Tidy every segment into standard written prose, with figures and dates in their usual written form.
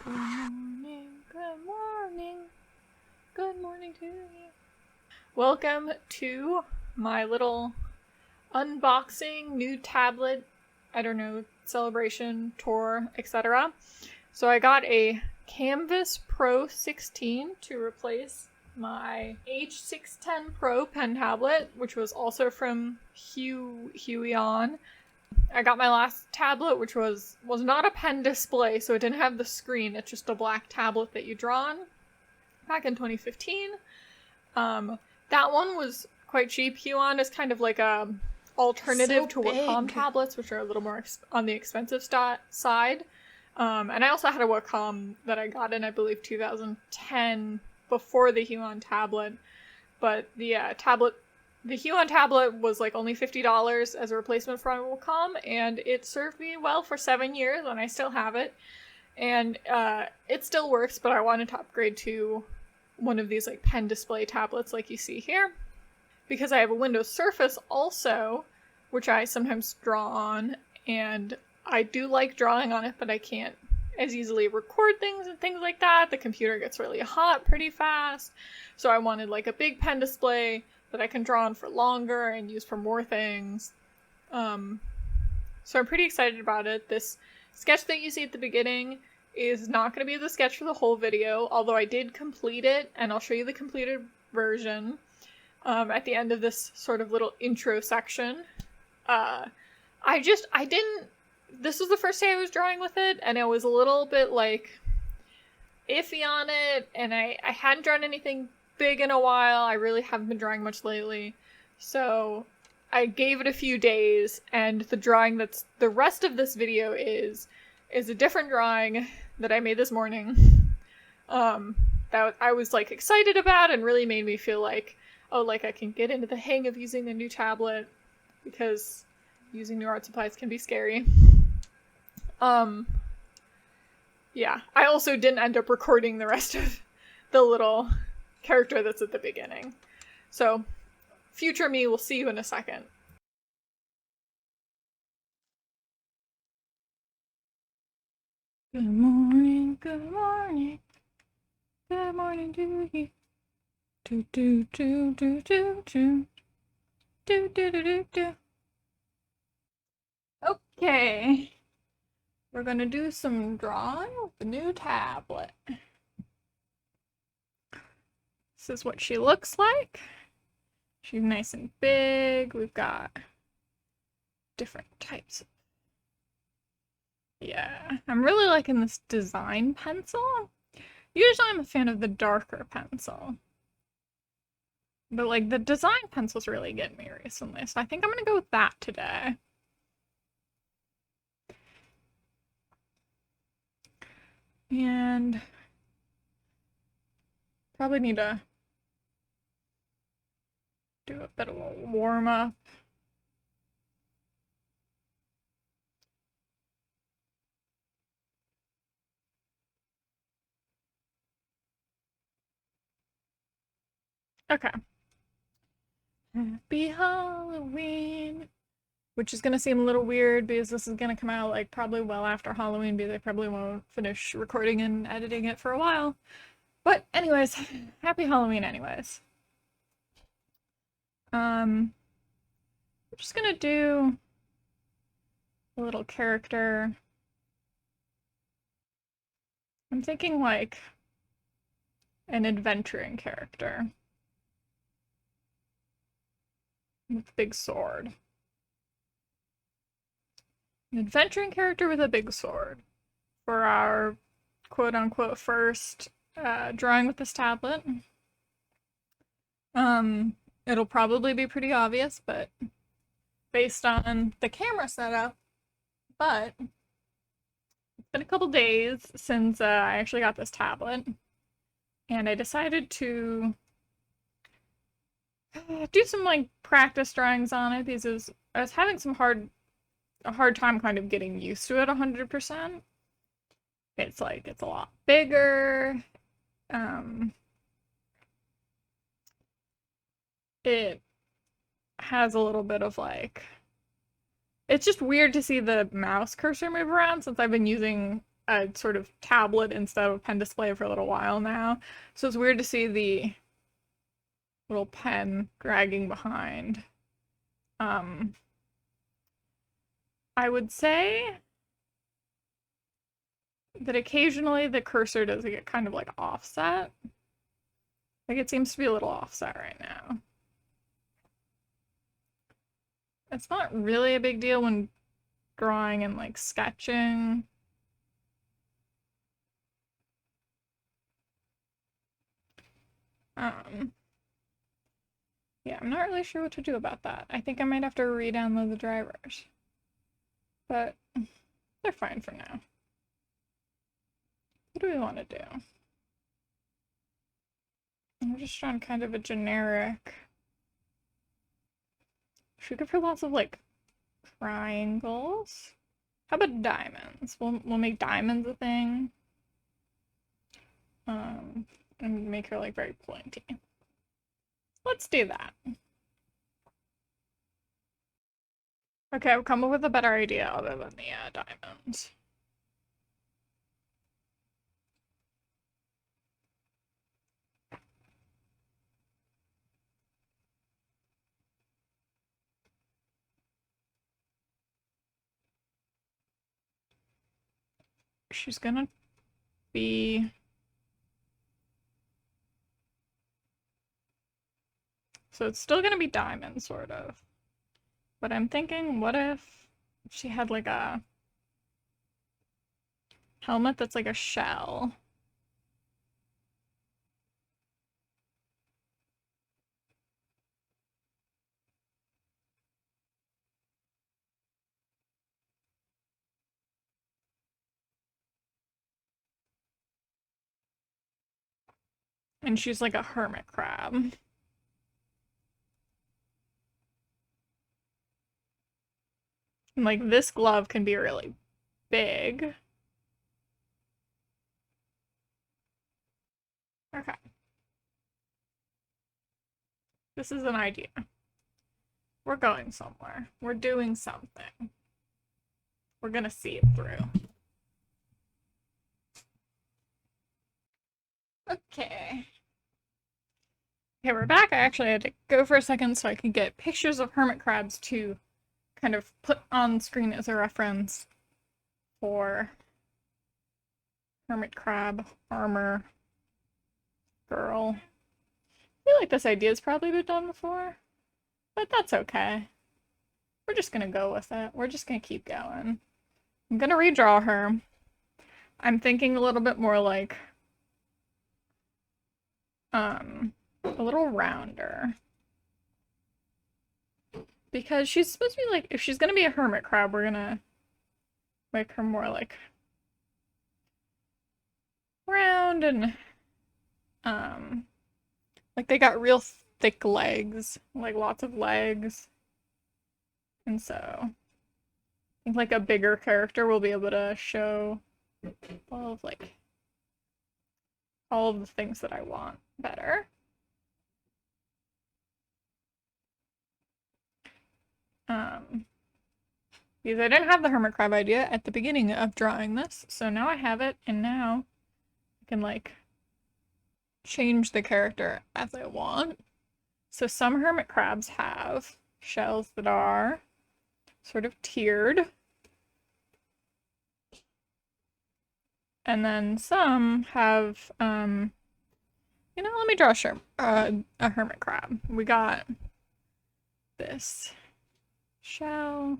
Good morning, good morning, good morning to you. Welcome to my little unboxing new tablet, I don't know, celebration, tour, etc. So I got a Kamvas Pro 16 to replace my H610 Pro pen tablet, which was also from HUION. I got my last tablet, which was not a pen display, so it didn't have the screen. It's just a black tablet that you draw on, back in 2015. That one was quite cheap. Huion is kind of like a alternative to Wacom tablets, which are a little more on the expensive side. And I also had a Wacom that I got in, I believe, 2010, before the Huion tablet. But the Huion tablet was like only $50 as a replacement for my Wacom, and it served me well for 7 years, and I still have it. And it still works, but I wanted to upgrade to one of these like pen display tablets like you see here, because I have a Windows Surface also, which I sometimes draw on, and I do like drawing on it, but I can't as easily record things and things like that. The computer gets really hot pretty fast, so I wanted like a big pen display that I can draw on for longer and use for more things. So I'm pretty excited about it. This sketch that you see at the beginning is not going to be the sketch for the whole video, although I did complete it, and I'll show you the completed version at the end of this sort of little intro section. This was the first day I was drawing with it, and I was a little bit like iffy on it, and I hadn't drawn anything big in a while. I really haven't been drawing much lately, so I gave it a few days, and the drawing that's the rest of this video is a different drawing that I made this morning, that I was like excited about and really made me feel like, oh, like I can get into the hang of using the new tablet, because using new art supplies can be scary. Yeah, I also didn't end up recording the rest of the little character that's at the beginning. So, future me will see you in a second. Good morning, good morning. Good morning to you. Do do do do do do. Do do do do do. Okay. We're gonna do some drawing with the new tablet. This is what she looks like. She's nice and big. We've got different types. Yeah, I'm really liking this design pencil. Usually I'm a fan of the darker pencil, but like the design pencils really get me recently, so I think I'm gonna go with that today. And probably need to do a bit of a warm-up. Okay. Happy Halloween! Which is gonna seem a little weird because this is gonna come out like probably well after Halloween, because I probably won't finish recording and editing it for a while. But anyways, happy Halloween anyways. I'm just gonna do a little character. I'm thinking like an adventuring character with a big sword. An adventuring character with a big sword for our quote-unquote first drawing with this tablet. It'll probably be pretty obvious, but based on the camera setup, but it's been a couple days since I actually got this tablet, and I decided to do some like practice drawings on it, because I was having a hard time kind of getting used to it 100%. It's like, it's a lot bigger. It has a little bit of like, it's just weird to see the mouse cursor move around since I've been using a sort of tablet instead of a pen display for a little while now. So it's weird to see the little pen dragging behind. I would say that occasionally the cursor does get kind of like offset. Like it seems to be a little offset right now. It's not really a big deal when drawing and like sketching. Yeah, I'm not really sure what to do about that. I think I might have to re-download the drivers. But they're fine for now. What do we want to do? I'm just trying kind of a generic. Should we go for lots of like triangles? How about diamonds? We'll make diamonds a thing. And make her like very pointy. Let's do that. Okay, I've come up with a better idea other than the diamonds. She's gonna be... So it's still gonna be diamonds, sort of. But I'm thinking, what if she had like a helmet that's like a shell? And she's like a hermit crab. And like this glove can be really big. Okay. This is an idea. We're going somewhere. We're doing something. We're gonna see it through. Okay. Okay, we're back. I actually had to go for a second so I could get pictures of hermit crabs to kind of put on screen as a reference for hermit crab armor girl. I feel like this idea's probably been done before, but that's okay. We're just gonna go with it. We're just gonna keep going. I'm gonna redraw her. I'm thinking a little bit more like a little rounder. Because she's supposed to be like, if she's gonna be a hermit crab, we're gonna make her more like round and like they got real thick legs, like lots of legs. And so I think like a bigger character will be able to show all of like all of the things that I want better. Because I didn't have the hermit crab idea at the beginning of drawing this, so now I have it, and now I can like change the character as I want. So some hermit crabs have shells that are sort of tiered. And then some have, you know, let me draw a hermit crab. We got this shell,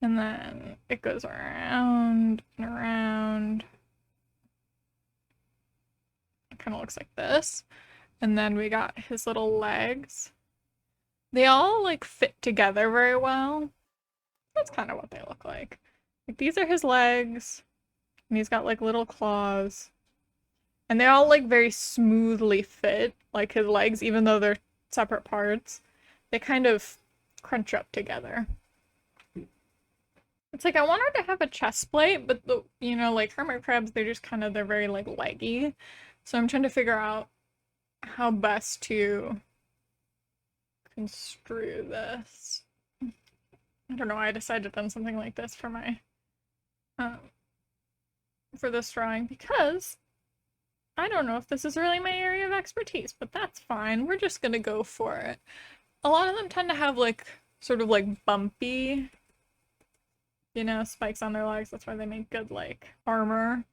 and then it goes around and around. It kind of looks like this. And then we got his little legs. They all like fit together very well. That's kind of what they look like. Like these are his legs, and he's got like little claws. And they all like very smoothly fit, like his legs, even though they're separate parts. They kind of crunch up together. It's like I want her to have a chest plate, but the, you know, like hermit crabs, they're just kind of, they're very like leggy. So I'm trying to figure out how best to construe this. I don't know why I decided on something like this for my for this drawing because I don't know if this is really my area of expertise, but that's fine. We're just gonna go for it. A lot of them tend to have like sort of like bumpy, you know, spikes on their legs. That's why they make good like armor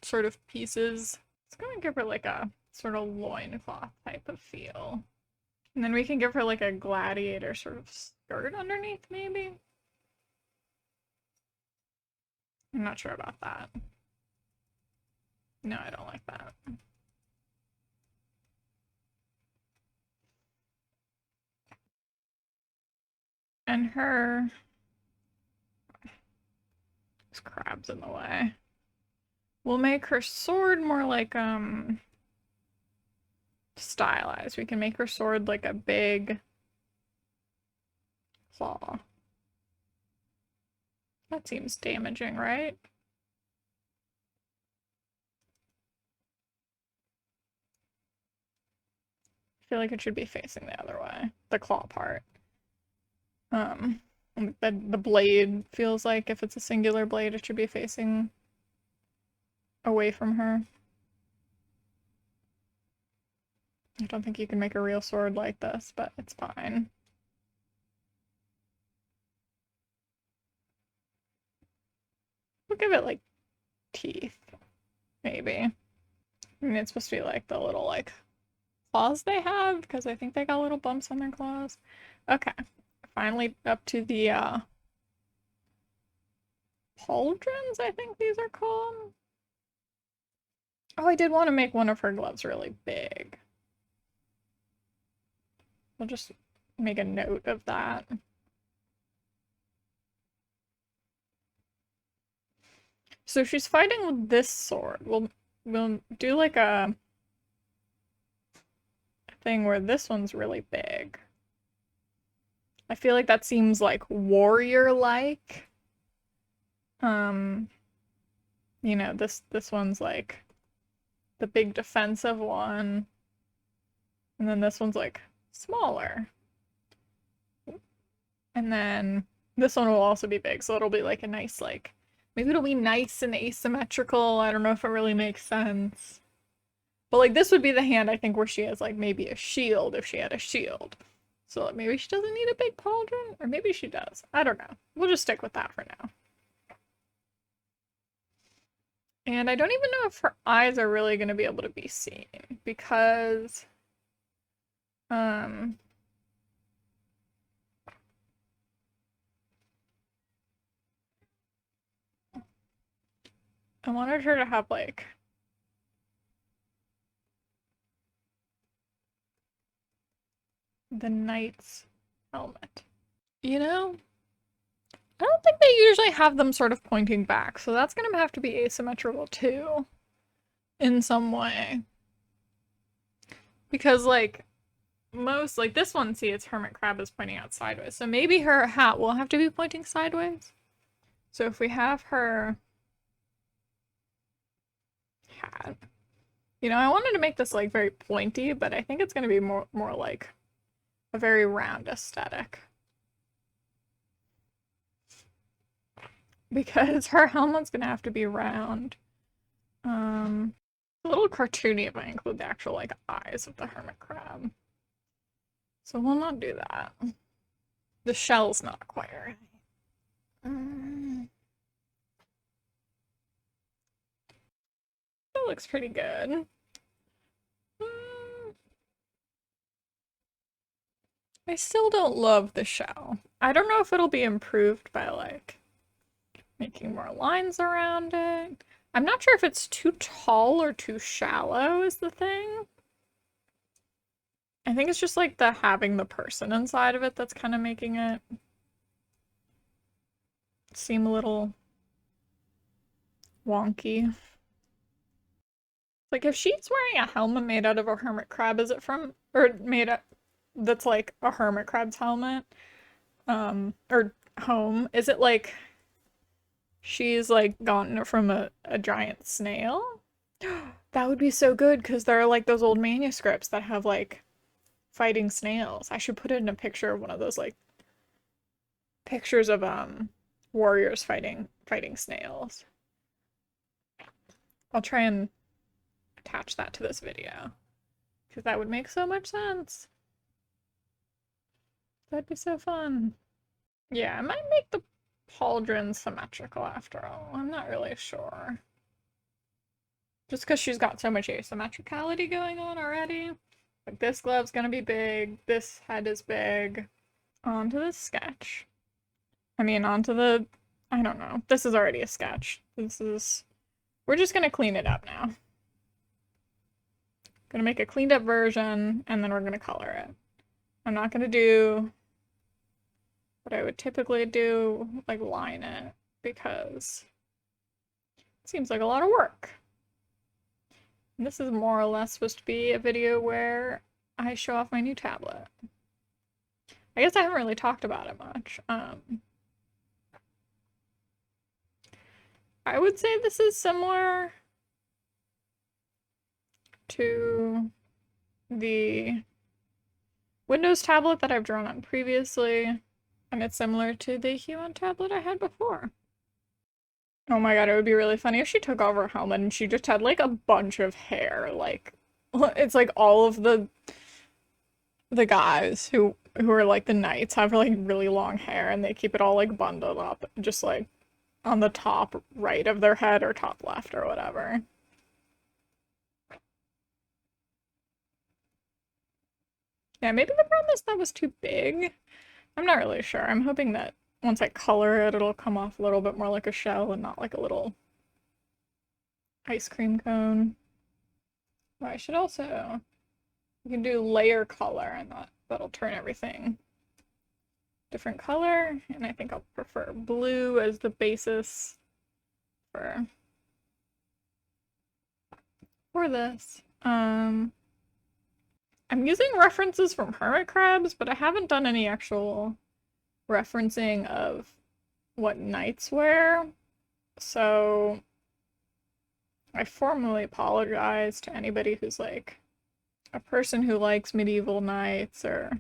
sort of pieces. Let's go and give her like a sort of loincloth type of feel. And then we can give her like a gladiator sort of skirt underneath, maybe? I'm not sure about that. No, I don't like that. And her... There's crabs in the way. We'll make her sword more like, stylized. We can make her sword like a big claw. That seems damaging, right? I feel like it should be facing the other way. The claw part. The blade feels like if it's a singular blade, it should be facing away from her. I don't think you can make a real sword like this, but it's fine. We'll give it like teeth, maybe. I mean, it's supposed to be like the little like claws they have because I think they got little bumps on their claws. Okay, finally up to the pauldrons, I think these are called. Oh, I did want to make one of her gloves really big. I'll just make a note of that. So she's fighting with this sword. We'll do like a thing where this one's really big. I feel like that seems like warrior-like. You know, this one's like the big defensive one. And then this one's like smaller. And then this one will also be big, so it'll be like a nice like maybe it'll be nice and asymmetrical. I don't know if it really makes sense. But like this would be the hand I think where she has like maybe a shield if she had a shield. So like, maybe she doesn't need a big pauldron, or maybe she does. I don't know. We'll just stick with that for now. And I don't even know if her eyes are really going to be able to be seen because I wanted her to have like the knight's helmet. You know? I don't think they usually have them sort of pointing back, so that's gonna have to be asymmetrical too. In some way. Because like most, like this one, see, its hermit crab is pointing out sideways. So maybe her hat will have to be pointing sideways. So if we have her hat, you know, I wanted to make this like very pointy, but I think it's gonna be more like a very round aesthetic. Because her helmet's gonna have to be round. A little cartoony if I include the actual like eyes of the hermit crab. So we'll not do that. The shell's not quite right. That looks pretty good. I still don't love the shell. I don't know if it'll be improved by like making more lines around it. I'm not sure if it's too tall or too shallow is the thing. I think it's just like the having the person inside of it that's kind of making it seem a little wonky. Like if she's wearing a helmet made out of a hermit crab, is it from, or made up, that's like a hermit crab's helmet? Or home, is it like she's like gotten it from a giant snail? That would be so good because there are like those old manuscripts that have like fighting snails. I should put it in a picture of one of those like pictures of warriors fighting snails. I'll try and attach that to this video, because that would make so much sense. That'd be so fun. Yeah, I might make the pauldron symmetrical after all. I'm not really sure. Just because she's got so much asymmetricality going on already. Like, this glove's gonna be big, this head is big. Onto the sketch. I mean, onto the... I don't know. This is already a sketch. This is... We're just gonna clean it up now. Gonna make a cleaned up version, and then we're gonna color it. I'm not gonna do what I would typically do, like line it, because it seems like a lot of work. And this is more or less supposed to be a video where I show off my new tablet. I guess I haven't really talked about it much. I would say this is similar to the Windows tablet that I've drawn on previously, and it's similar to the HUION tablet I had before. Oh my god, it would be really funny if she took off her helmet and she just had like a bunch of hair. Like, it's like all of the guys who are like the knights have like really long hair, and they keep it all like bundled up, just like on the top right of their head or top left or whatever. Yeah, maybe the problem is that was too big. I'm not really sure. I'm hoping that once I color it, it'll come off a little bit more like a shell and not like a little ice cream cone. Oh, I should also... You can do layer color, and that'll turn everything different color, and I think I'll prefer blue as the basis for this. I'm using references from hermit crabs, but I haven't done any actual referencing of what knights wear, so I formally apologize to anybody who's like a person who likes medieval knights or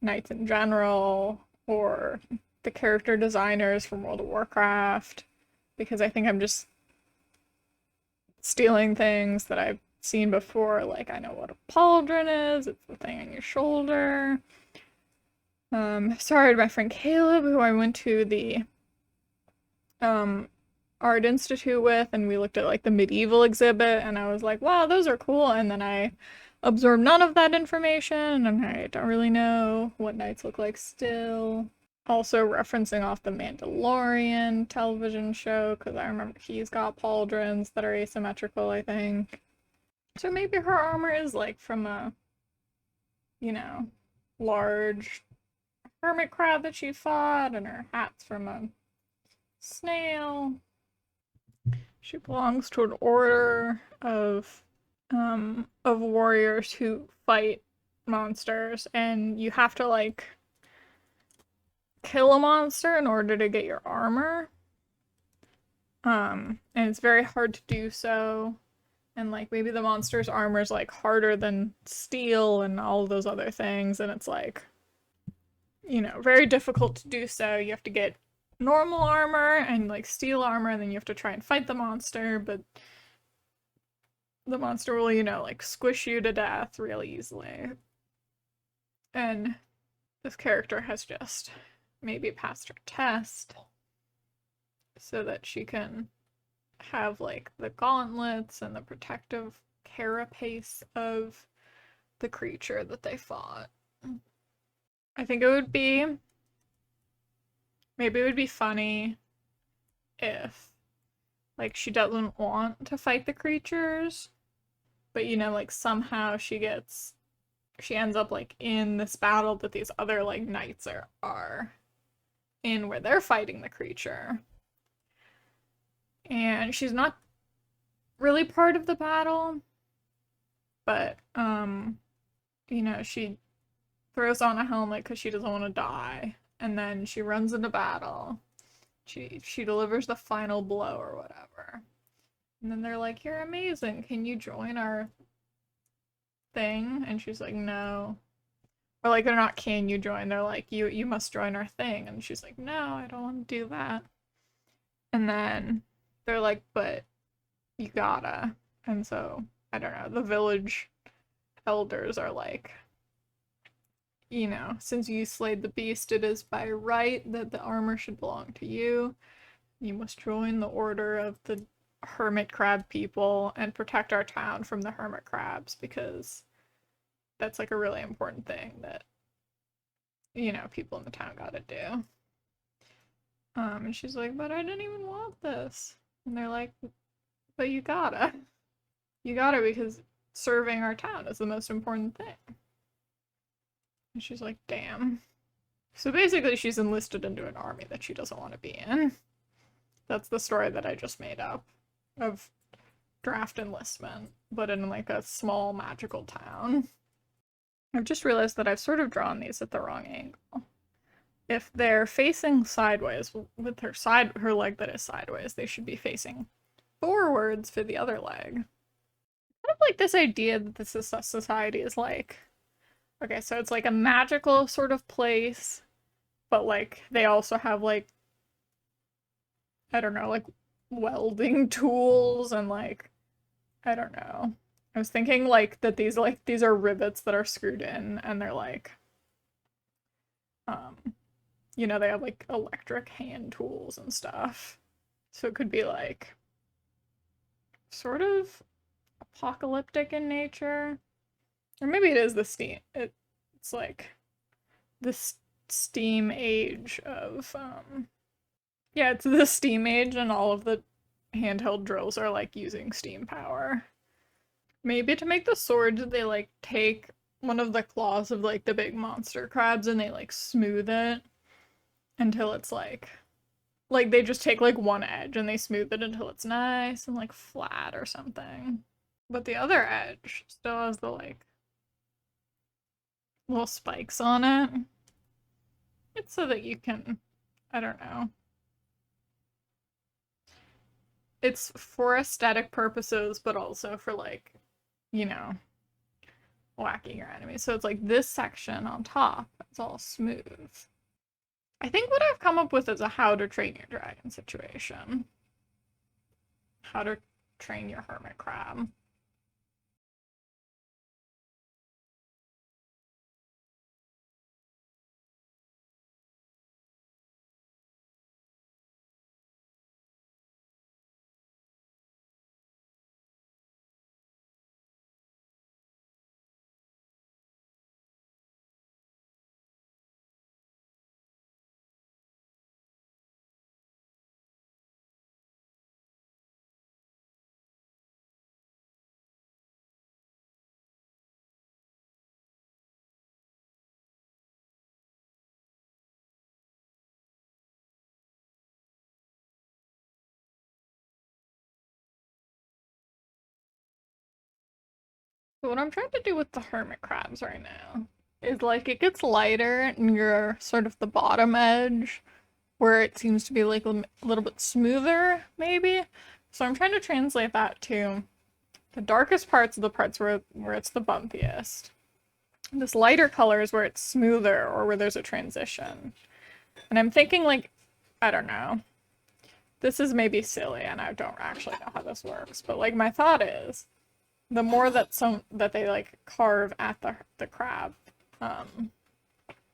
knights in general, or the character designers from World of Warcraft, because I think I'm just stealing things that I've seen before. Like, I know what a pauldron is, it's the thing on your shoulder. Sorry to my friend Caleb, who I went to the art institute with, and we looked at like the medieval exhibit, and I was like, wow, those are cool, and then I absorbed none of that information, and I don't really know what knights look like still. Also referencing off the Mandalorian television show, because I remember he's got pauldrons that are asymmetrical, I think. So maybe her armor is like from a, you know, large hermit crab that she fought, and her hat's from a snail. She belongs to an order of warriors who fight monsters, and you have to like kill a monster in order to get your armor. And it's very hard to do so. And like maybe the monster's armor is like harder than steel and all of those other things, and it's like, you know, very difficult to do so. You have to get normal armor and like steel armor, and then you have to try and fight the monster, but the monster will, you know, like squish you to death really easily. And this character has just maybe passed her test so that she can have like the gauntlets and the protective carapace of the creature that they fought. I think it would be, maybe it would be funny if like she doesn't want to fight the creatures, but you know, like somehow she ends up like in this battle that these other like knights are in, where they're fighting the creature. And she's not really part of the battle, but you know, she throws on a helmet because she doesn't want to die, and then she runs into battle. She delivers the final blow or whatever. And then they're like, "You're amazing. Can you join our thing?" And she's like, "No." Or like, they're not, "Can you join?" They're like, you must join our thing." And she's like, "No, I don't want to do that." And then they're like, "But you gotta. And so, I don't know, the village elders are like, you know, since you slayed the beast, it is by right that the armor should belong to you. You must join the order of the hermit crab people and protect our town from the hermit crabs, because that's like a really important thing that, you know, people in the town gotta do. And she's like, but I didn't even want this. And they're like, but you gotta. You gotta, because serving our town is the most important thing. And she's like, damn. So basically she's enlisted into an army that she doesn't want to be in. That's the story that I just made up of draft enlistment, but in like a small magical town. I've just realized that I've sort of drawn these at the wrong angle. If they're facing sideways with her leg that is sideways, they should be facing forwards for the other leg. Kind of like this idea that this society is like, okay, so it's like a magical sort of place, but like they also have like, I don't know, like welding tools and like, I don't know. I was thinking like that these are rivets that are screwed in and they're like, you know, they have like electric hand tools and stuff. So it could be like sort of apocalyptic in nature. Or maybe it is the steam. It's like the steam age of yeah, it's the steam age and all of the handheld drills are like using steam power. Maybe to make the swords they like take one of the claws of like the big monster crabs and they like smooth it until it's like they just take like one edge and they smooth it until it's nice and like flat or something. But the other edge still has the like little spikes on it. It's so that you can, I don't know. It's for aesthetic purposes, but also for like, you know, whacking your enemies. So it's like this section on top, it's all smooth. I think what I've come up with is a how to train your dragon situation. How to train your hermit crab. But what I'm trying to do with the hermit crabs right now is like it gets lighter near sort of the bottom edge where it seems to be like a little bit smoother, maybe. So I'm trying to translate that to the darkest parts of the parts where it's the bumpiest. This lighter color is where it's smoother or where there's a transition. And I'm thinking like, I don't know. This is maybe silly and I don't actually know how this works, but like my thought is the more that they like carve at the crab,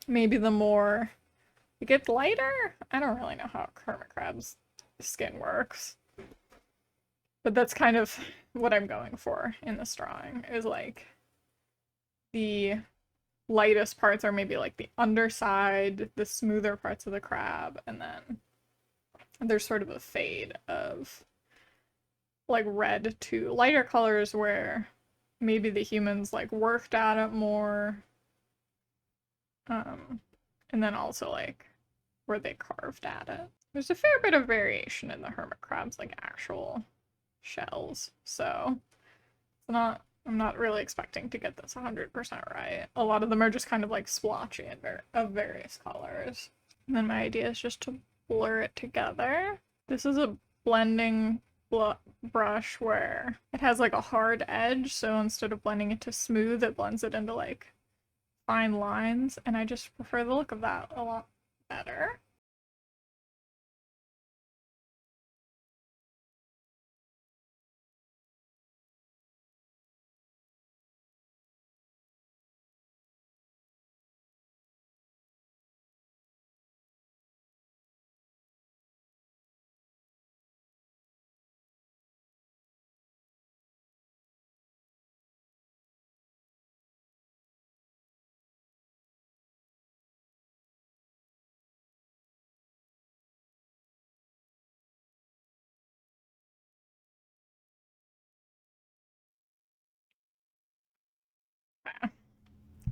maybe the more it gets lighter. I don't really know how hermit crab's skin works, but that's kind of what I'm going for in this drawing. Is like the lightest parts are maybe like the underside, the smoother parts of the crab, and then there's sort of a fade of like red to lighter colors where maybe the humans like worked at it more. And then also like where they carved at it. There's a fair bit of variation in the hermit crab's like actual shells, so I'm not really expecting to get this 100% right. A lot of them are just kind of like splotchy and of various colors. And then my idea is just to blur it together. This is a blending brush where it has like a hard edge, so instead of blending it to smooth, it blends it into like fine lines, and I just prefer the look of that a lot better.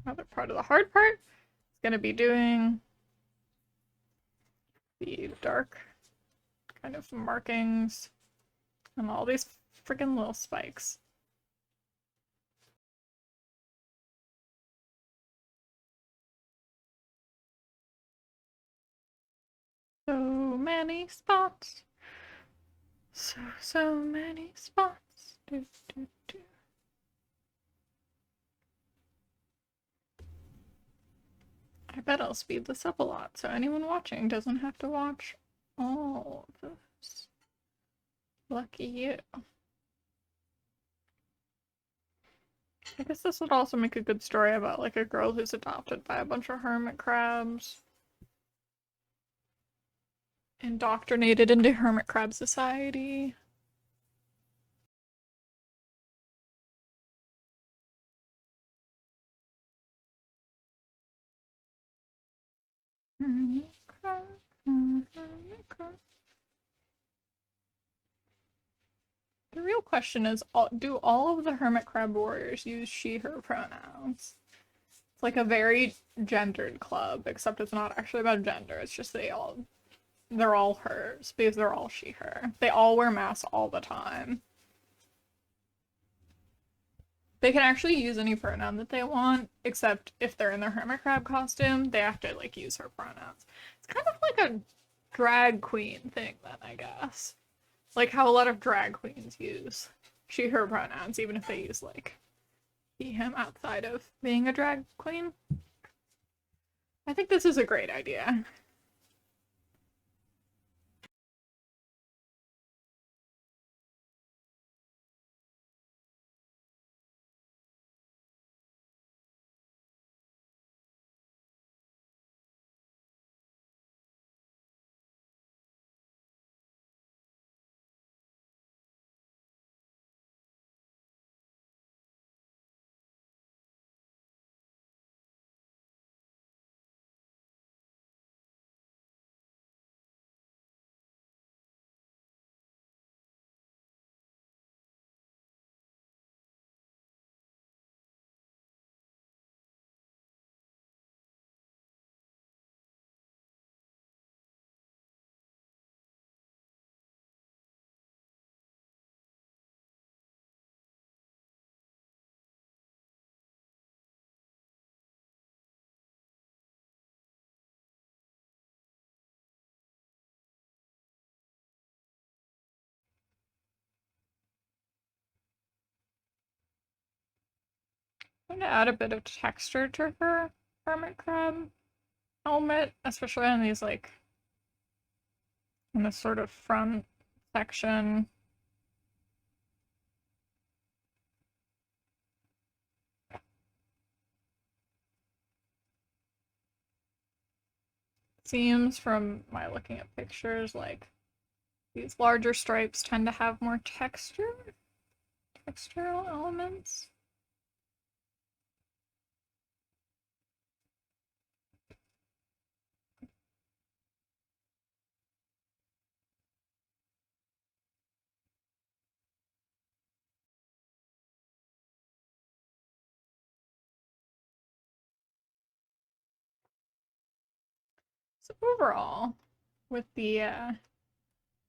Another part of the hard part is going to be doing the dark kind of markings on all these freaking little spikes. So many spots. So many spots. Do, do, do. I bet I'll speed this up a lot so anyone watching doesn't have to watch all of this. Lucky you. I guess this would also make a good story about like a girl who's adopted by a bunch of hermit crabs. Indoctrinated into hermit crab society. Hermit crab, hermit crab. The real question is, do all of the hermit crab warriors use she, her pronouns? It's like a very gendered club, except it's not actually about gender. It's just they're all hers because they're all she, her. They all wear masks all the time. They can actually use any pronoun that they want, except if they're in their hermit crab costume, they have to like use her pronouns. It's kind of like a drag queen thing then, I guess. Like how a lot of drag queens use she, her pronouns, even if they use like he, him outside of being a drag queen. I think this is a great idea. I'm gonna add a bit of texture to her hermit crab helmet, especially on these like in this sort of front section. Seems from my looking at pictures like these larger stripes tend to have more textural elements. So overall, with the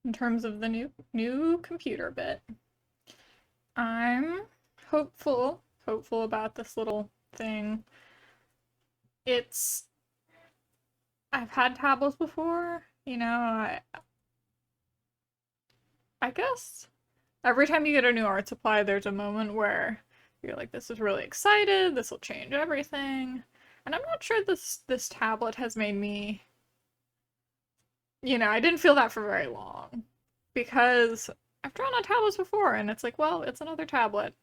in terms of the new computer bit, I'm hopeful about this little thing. I've had tablets before, you know, I guess every time you get a new art supply, there's a moment where you're like, this is really excited, this will change everything. And I'm not sure this tablet has made me, I didn't feel that for very long. Because I've drawn on tablets before, and it's like, well, it's another tablet.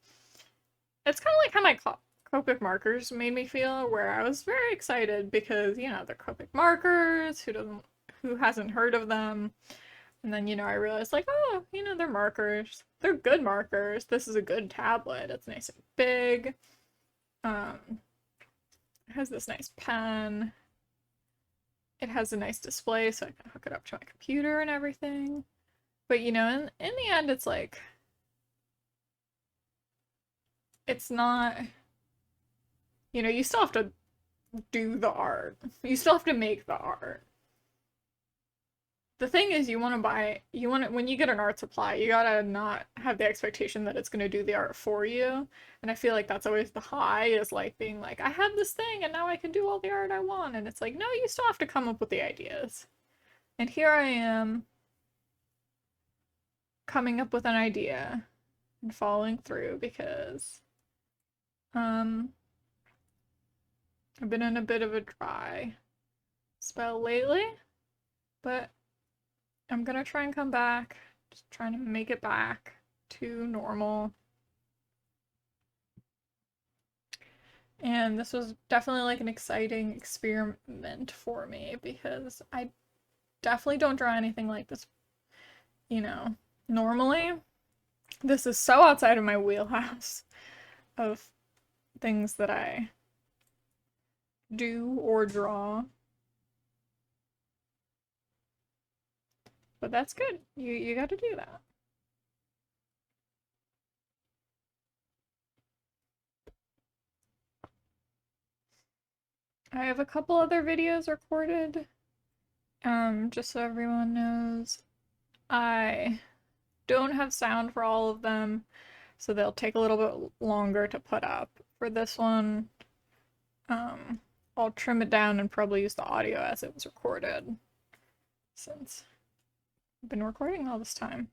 It's kind of like how my Copic markers made me feel, where I was very excited because, they're Copic markers, who hasn't heard of them? And then, I realized, like, oh, they're markers. They're good markers. This is a good tablet. It's nice and big. It has this nice pen. It has a nice display, so I can hook it up to my computer and everything. But, in the end, it's like, it's not you know, you still have to do the art. You still have to make the art. The thing is, you want to buy, you want to, when you get an art supply, you gotta not have the expectation that it's gonna do the art for you. And I feel like that's always the high, is like being like, I have this thing and now I can do all the art I want. And it's like, no, you still have to come up with the ideas. And here I am coming up with an idea and following through because um I've been in a bit of a dry spell lately, but I'm gonna try and come back, just trying to make it back to normal. And this was definitely like an exciting experiment for me because I definitely don't draw anything like this, you know, normally. This is so outside of my wheelhouse of things that I do or draw. But that's good. You got to do that. I have a couple other videos recorded. Just so everyone knows, I don't have sound for all of them, so they'll take a little bit longer to put up. For this one, I'll trim it down and probably use the audio as it was recorded, since I've been recording all this time.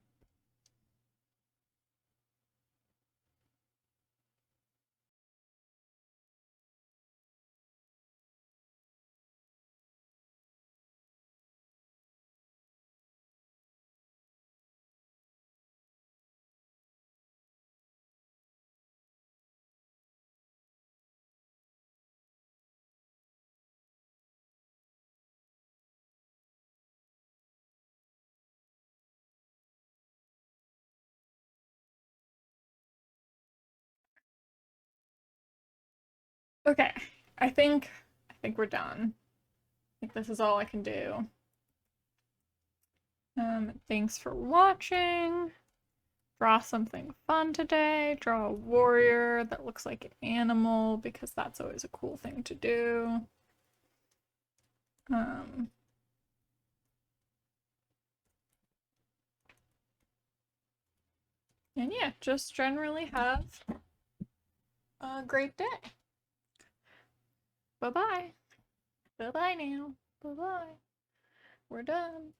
Okay, I think we're done. I think this is all I can do. Thanks for watching. Draw something fun today. Draw a warrior that looks like an animal because that's always a cool thing to do. And yeah, just generally have a great day. Bye-bye. Bye-bye now. Bye-bye. We're done.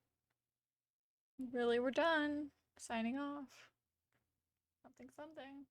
Really, we're done. Signing off. Something, something.